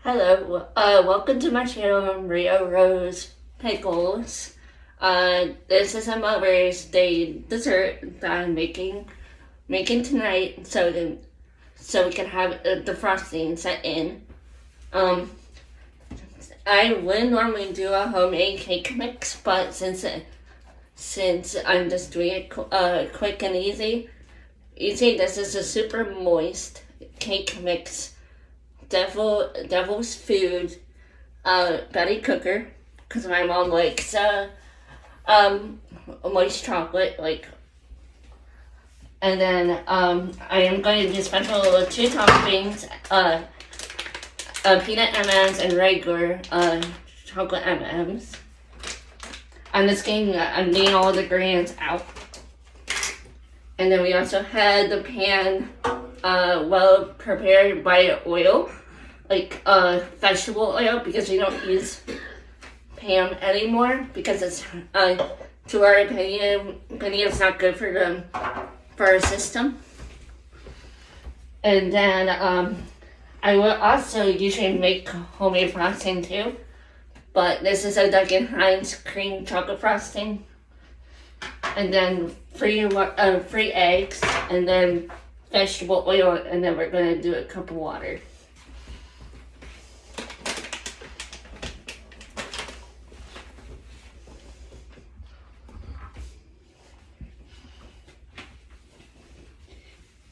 Hello, welcome to my channel, Rio Rose Pickles. This is a Mother's Day dessert that I'm making tonight, so we can have the frosting set in. Um, I would normally do a homemade cake mix, but since I'm just doing it quick and easy, this is a super moist cake mix. Devil's Food Betty Cooker, because my mom likes um, moist chocolate, and then I am going to do special two toppings, peanut M&Ms and regular chocolate M&Ms. I'm getting all the grains out, and then we also had the pan well prepared by oil, vegetable oil, because we don't use Pam anymore because it's to our opinion it's not good for our system. And then I will also usually make homemade frosting too, but this is a Duncan Hines cream chocolate frosting, and then free eggs, and then vegetable oil, and then we're gonna do a cup of water.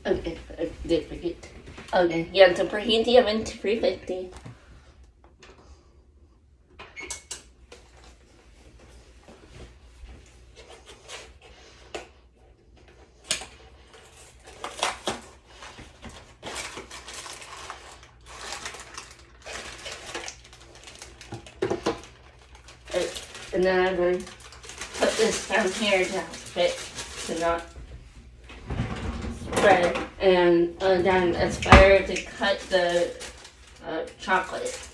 Okay, I did forget. Okay, you have to preheat the oven to 350. And then I'm going to put this down here to not spread, and then aspire to cut the chocolate.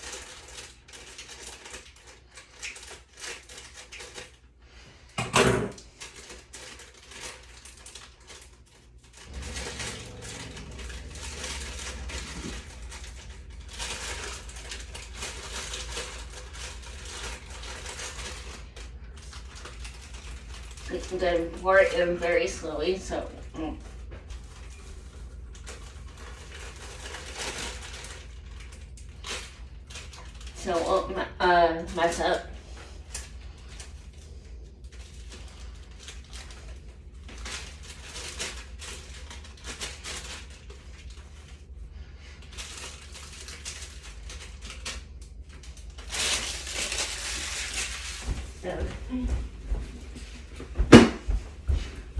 And then pour it in very slowly, so. So it won't mess up.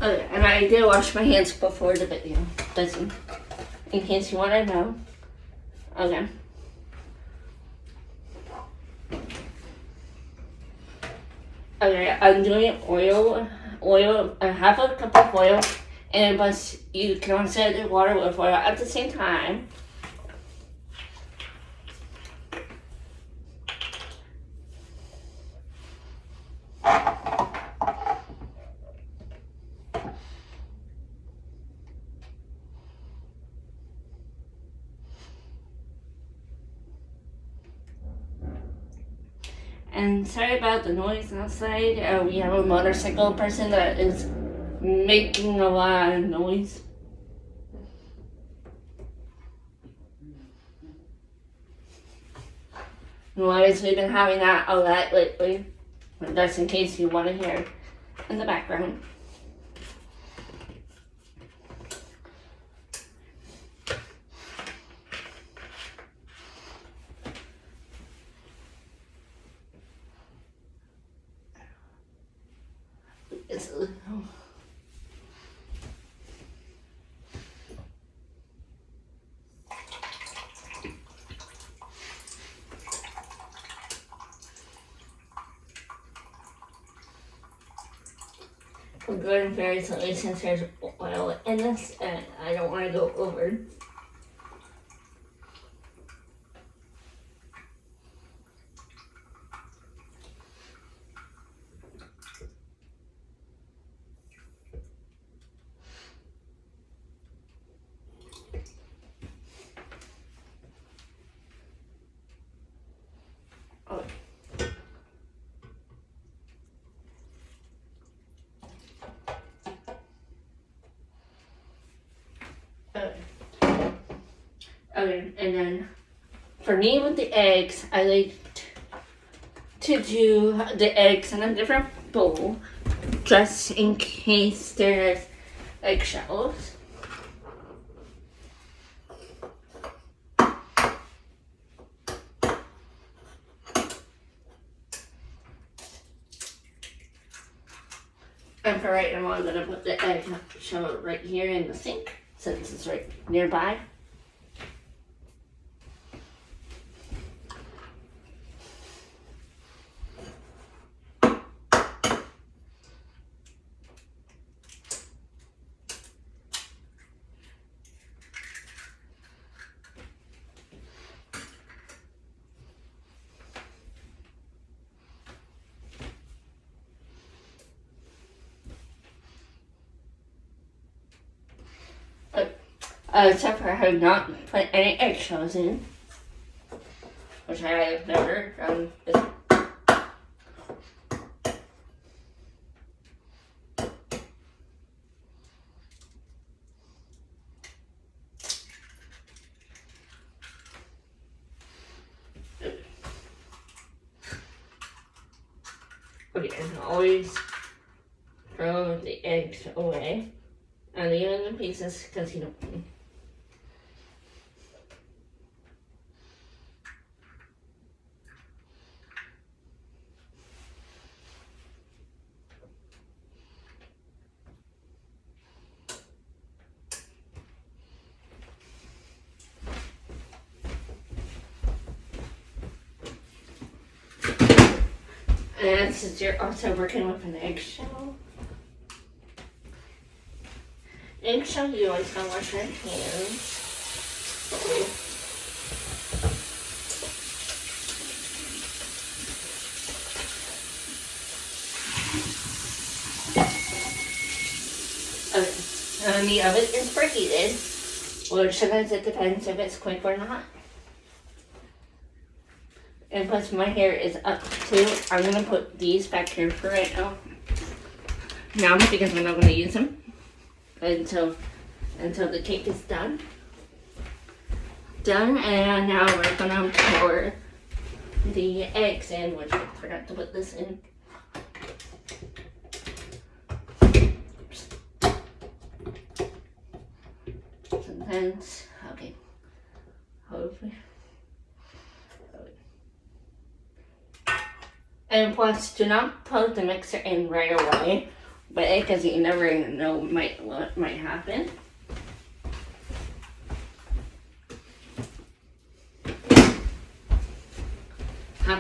Okay, and I did wash my hands before the video, just in case you want to know. Okay. Okay, I'm doing half a cup of oil, but you can also do water with oil at the same time. And sorry about the noise outside. We have a motorcycle person that is making a lot of noise. Noise, we've been having that a lot lately. Just in case you want to hear in the background. We're going very slowly since there's oil in this, and I don't want to go over. Okay, and then for me with the eggs, I like to do the eggs in a different bowl just in case there's eggshells. And for right now, I'm going to put the eggshell right here in the sink since it's right nearby. Except for I have not put any eggshells in, which I have never done before. Okay, and always throw the eggs away and leave them in pieces because you don't. And since you're also working with an eggshell, you always gotta wash your hands. Okay. And the oven is preheated, which sometimes it depends if it's quick or not. And plus my hair is up too. I'm gonna put these back here for right now. Now because we're not gonna use them until the cake is done. And now we're gonna pour the eggs in, which I forgot to put this in. Sometimes, okay. Hopefully. And plus, do not put the mixer in right away, because you never know what might happen.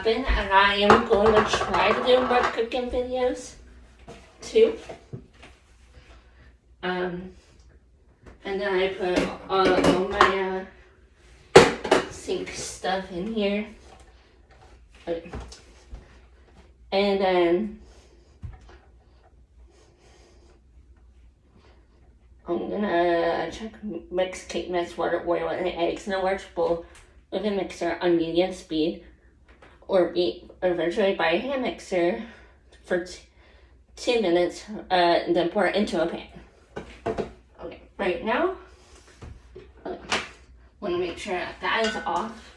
And I am going to try to do more cooking videos too. And then I put all my sink stuff in here. Okay. And then I'm gonna mix cake mix, water, oil, and eggs in a large bowl with a mixer on medium speed, or eventually by a hand mixer for 2 minutes, and then pour it into a pan. Okay, right now, I want to make sure that is off.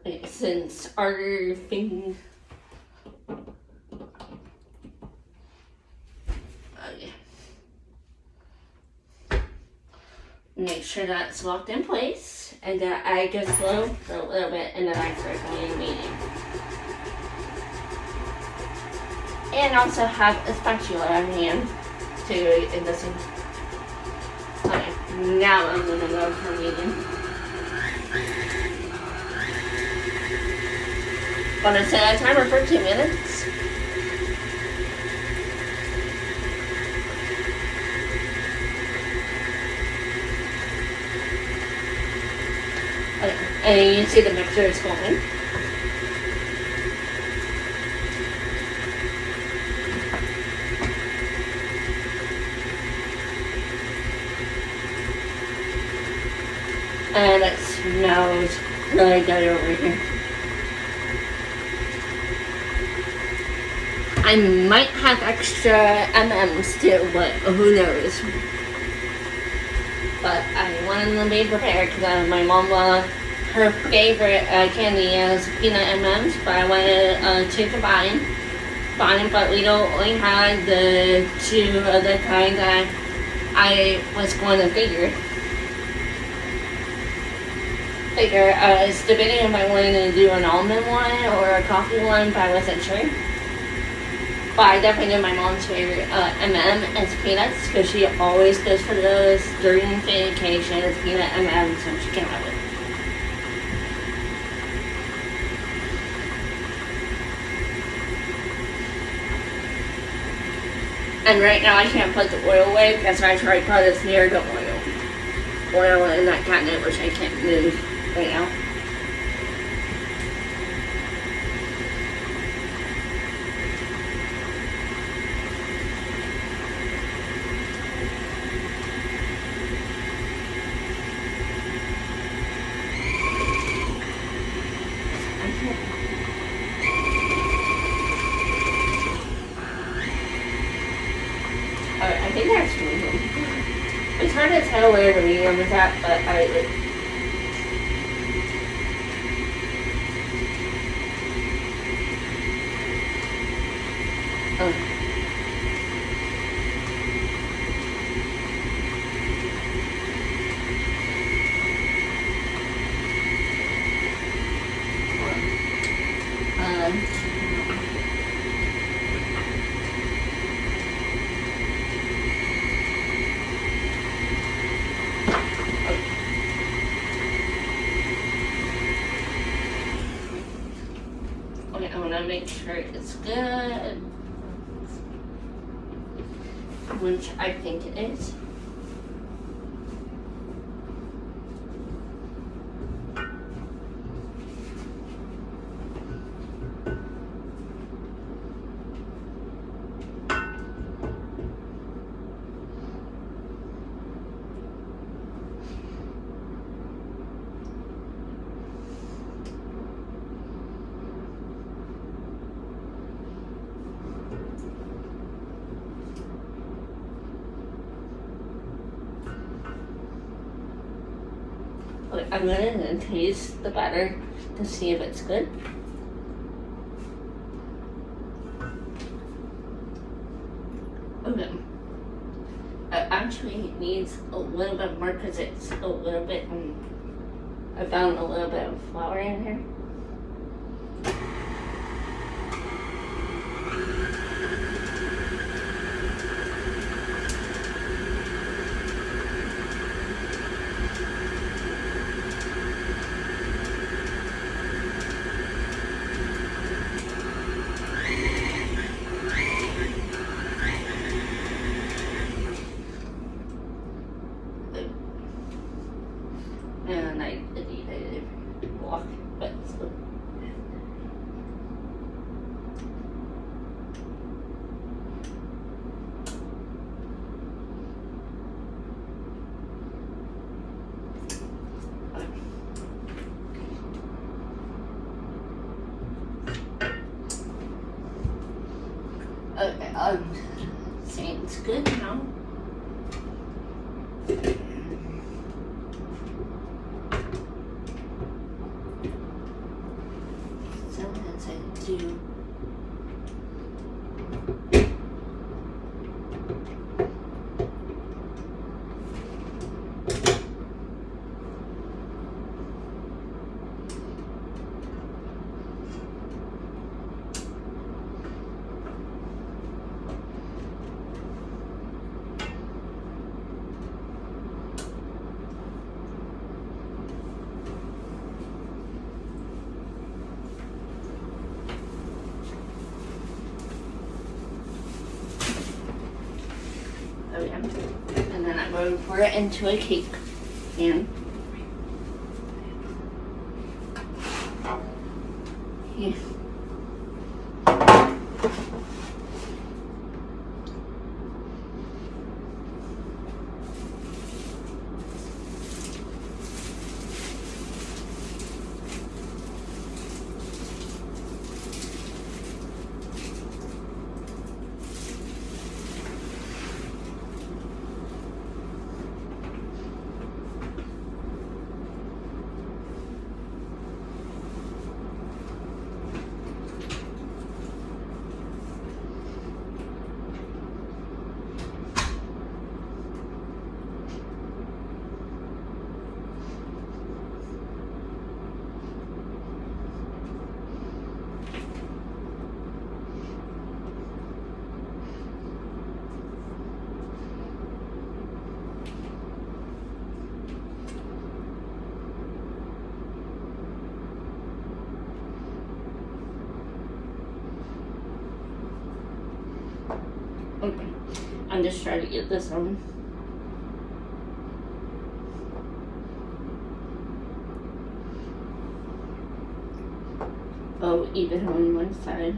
Okay, since our thing. Okay. Make sure that's locked in place, and then I go slow for a little bit, and then I start medium. And also have a spatula on hand to it doesn't. Okay, now I'm gonna go for medium. Gonna set a timer for 2 minutes. Okay, and you see the mixer is going. And it smells really good over here. I might have extra M&Ms too, but who knows. but I wanted to be prepared because my mom, her favorite candy is peanut M&Ms, but I wanted to combine, but we don't only had the two of the kind that I was going to figure. I was debating if I wanted to do an almond one or a coffee one, but I wasn't sure. But I definitely know my mom's favorite M&M is peanuts because she always goes for those during vacations, peanut M&Ms, and she can have it. And right now I can't put the oil away because my tripod is near the oil in that cabinet, which I can't move right now. I think that's medium. It's hard to tell where the medium is at, but I like. Oh. Okay, I'm gonna make sure it's good, which I think it is. Okay, I'm gonna taste the butter to see if it's good. Okay. It actually needs a little bit more because it's a little bit, I found a little bit of flour in here. And I did walk, but so. Okay, seems good now. Sometimes I do. Oh yeah. And then I'm going to pour it into a cake pan. Yeah. Okay. I'm just trying to get this on. Oh, even on one side.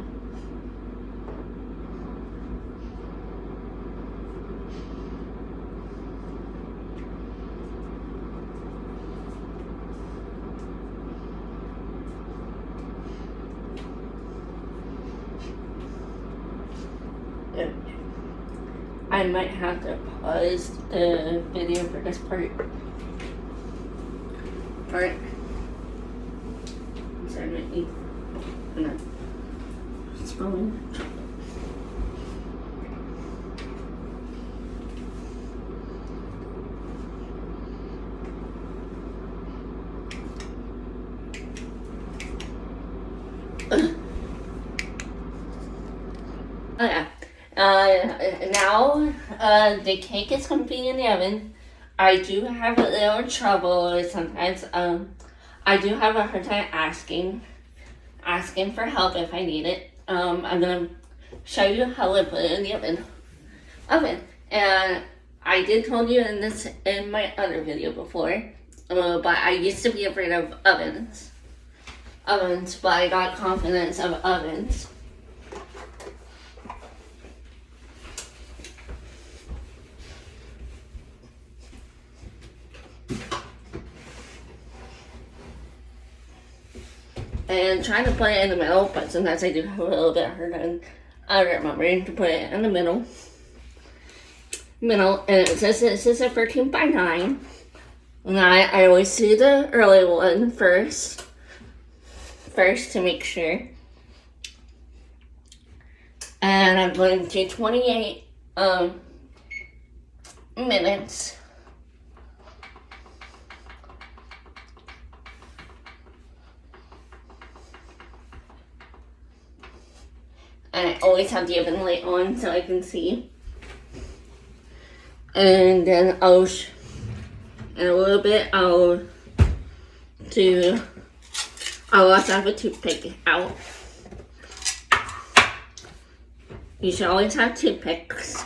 I might have to pause the video for this part. Sorry, my eat. No. It's falling. Okay. Now, the cake is gonna be in the oven. I do have a little trouble sometimes. I do have a hard time asking for help if I need it. I'm gonna show you how I put it in the oven. And I did told you in my other video before, but I used to be afraid of ovens, but I got confidence of ovens. And trying to put it in the middle, but sometimes I do have a little bit harder than I remember to put it in the middle. And it says this is a 13 by 9. And I always do the early one first to make sure. And I'm going to 28 minutes. And I always have the oven light on so I can see. And then in a little bit I'll also have a toothpick out. You should always have toothpicks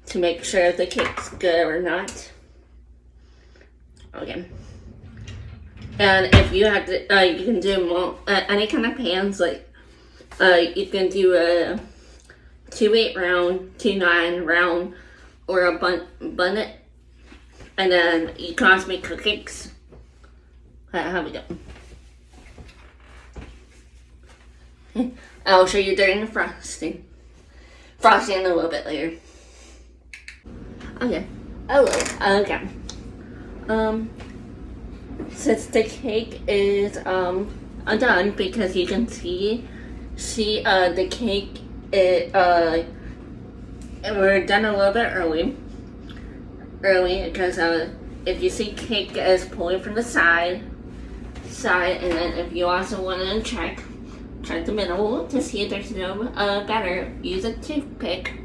to make sure if the cake's good or not. Okay. And if you have to, you can do any kind of pans, like you can do a 2-8 round, 2-9 round, or a bun it, and then you can also make cupcakes. How we go? I'll show you during the frosting a little bit later. Okay. Okay. Since the cake is done, because you can see the cake, we're done a little bit early because if you see cake is pulling from the side, and then if you also want to check the middle to see if there's no batter, use a toothpick.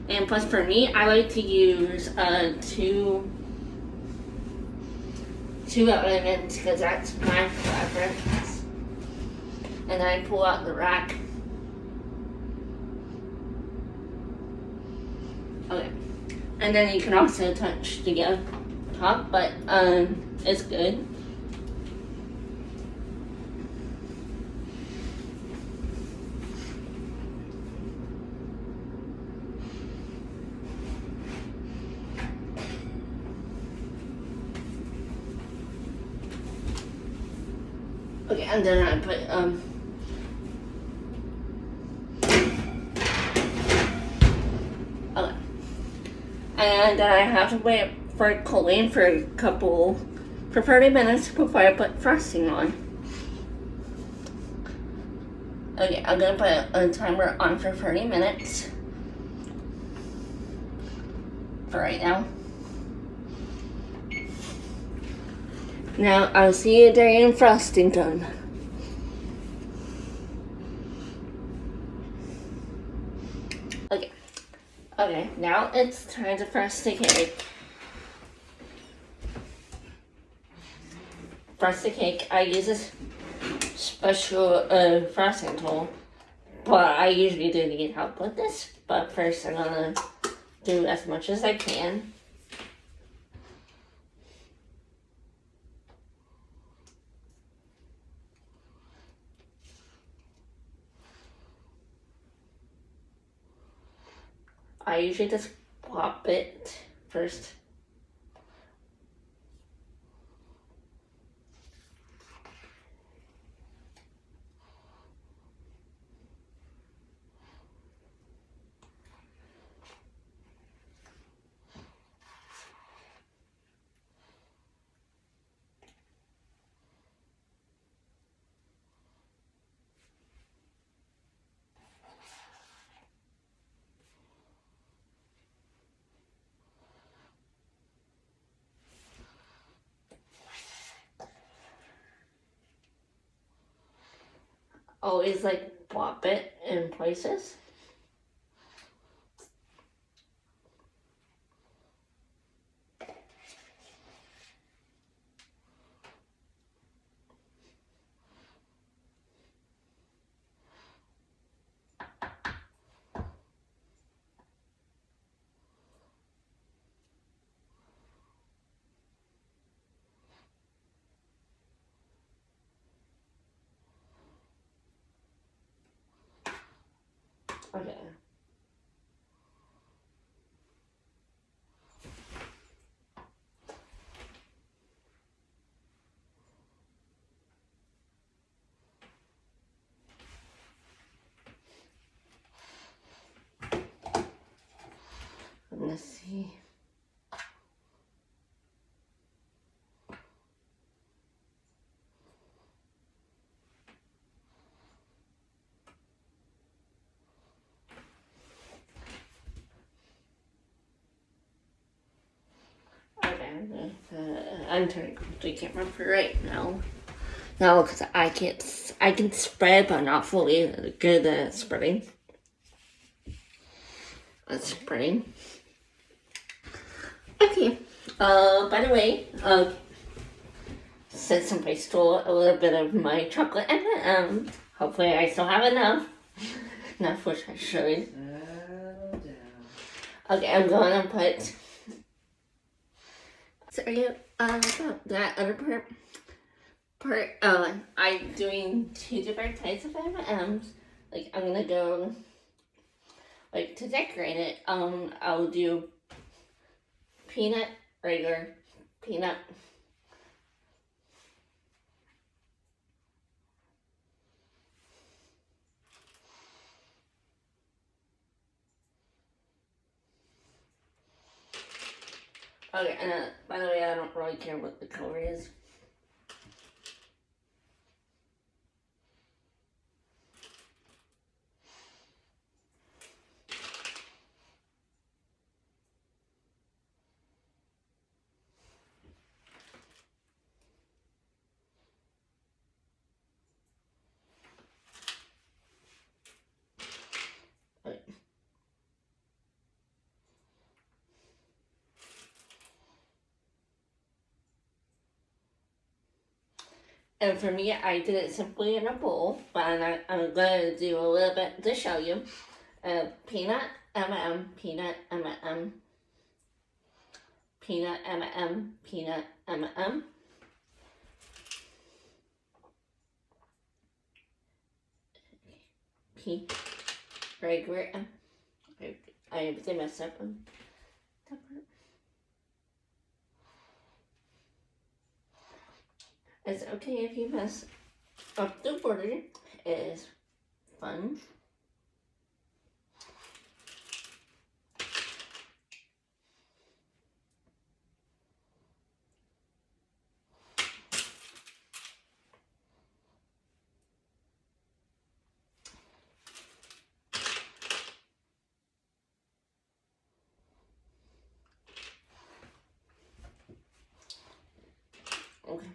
And plus for me, I like to use two elements because that's my preference. And then I pull out the rack. Okay. And then you can also touch the top, but it's good. Okay, and then I put okay. And then I have to wait for it cooling for 30 minutes before I put frosting on. Okay, I'm gonna put a timer on for 30 minutes for right now. Now I'll see you during frosting time. Okay, now it's time to frost the cake. I use this special frosting tool but I usually do need help with this. But first, I'm gonna do as much as I can. I usually just pop it first. Always like pop it in places. Okay. Let's see. Okay, I'm turning the camera for right now. No, because I can spread, but not fully good at spreading. Spreading. Okay. By the way, since somebody stole a little bit of my chocolate M&M, hopefully I still have enough. Not which I should. Okay, I'm going to put. Sorry about that other part. I'm doing two different types of M&Ms. Like I'm gonna go. Like to decorate it, I'll do peanut, regular peanut. Okay, and by the way, I don't really care what the color is. Okay. And for me, I did it simply in a bowl, but I'm gonna do a little bit to show you. Peanut M&M, peanut M&M, peanut M&M, peanut M&M. Regular M. I messed up on that part. It's okay if you mess up the border. It is fun. Okay.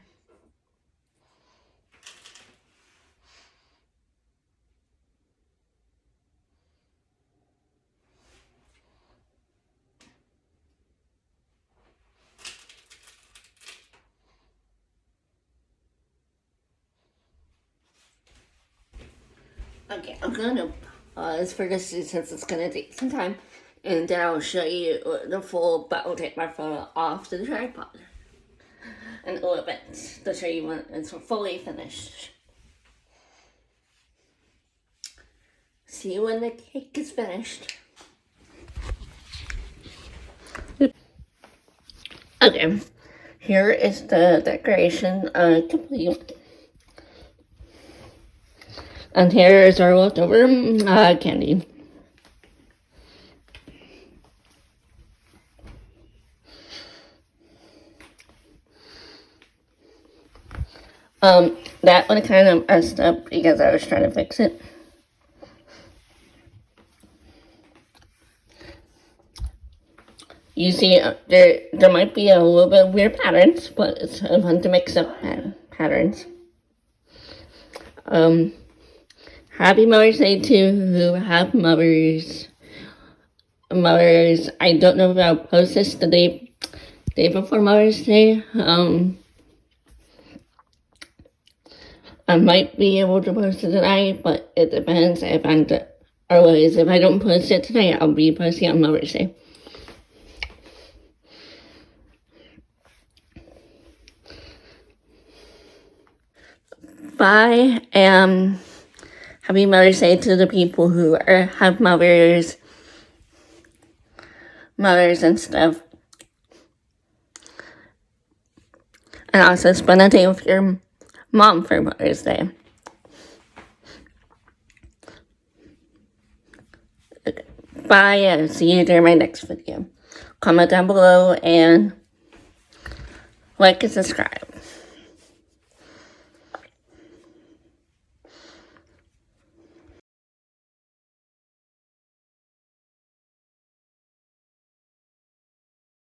Okay, I'm gonna pause for this since it's gonna take some time, and then I'll show you the full, but I'll take my phone off the tripod in a little bit to show you when it's fully finished. See you when the cake is finished. Okay, here is the decoration complete. And here is our leftover candy. That one kind of messed up because I was trying to fix it. You see, there might be a little bit of weird patterns, but it's fun to mix up patterns. Happy Mother's Day to who have mothers. I don't know if I'll post this the day before Mother's Day. I might be able to post it tonight, but it depends if otherwise, if I don't post it today, I'll be posting on Mother's Day. Bye, and happy Mother's Day to the people who have mothers and stuff. And also spend a day with your mom for Mother's Day. Okay. Bye, and see you during my next video. Comment down below and like and subscribe.